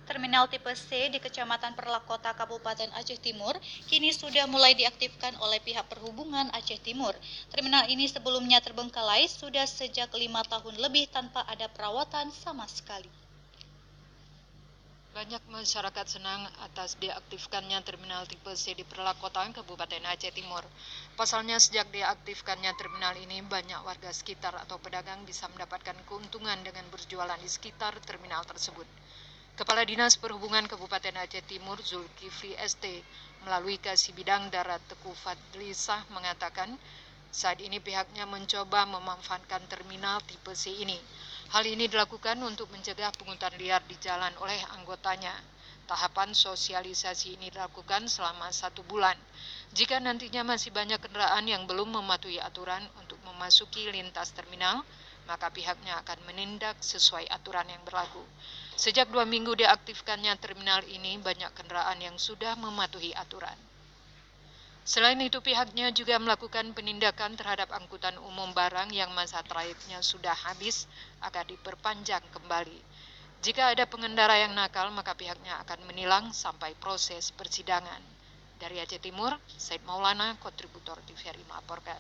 Terminal tipe C di Kecamatan Perlak Kota Kabupaten Aceh Timur kini sudah mulai diaktifkan oleh pihak perhubungan Aceh Timur. Terminal ini sebelumnya terbengkalai sudah sejak 5 tahun lebih tanpa ada perawatan sama sekali. Banyak masyarakat senang atas diaktifkannya terminal tipe C di Perlak Kota Kabupaten Aceh Timur. Pasalnya sejak diaktifkannya terminal ini, banyak warga sekitar atau pedagang bisa mendapatkan keuntungan dengan berjualan di sekitar terminal tersebut. Kepala Dinas Perhubungan Kabupaten Aceh Timur Zulkifli ST melalui Kasih Bidang Darat Teguh Fadlisah mengatakan, saat ini pihaknya mencoba memanfaatkan terminal tipe C ini. Hal ini dilakukan untuk mencegah pungutan liar di jalan oleh anggotanya. Tahapan sosialisasi ini dilakukan selama 1 bulan. Jika nantinya masih banyak kendaraan yang belum mematuhi aturan untuk memasuki lintas terminal, maka pihaknya akan menindak sesuai aturan yang berlaku. Sejak 2 minggu diaktifkannya terminal ini, banyak kendaraan yang sudah mematuhi aturan. Selain itu, pihaknya juga melakukan penindakan terhadap angkutan umum barang yang masa traiknya sudah habis akan diperpanjang kembali. Jika ada pengendara yang nakal, maka pihaknya akan menilang sampai proses persidangan. Dari Aceh Timur, Said Maulana, kontributor TVRI melaporkan.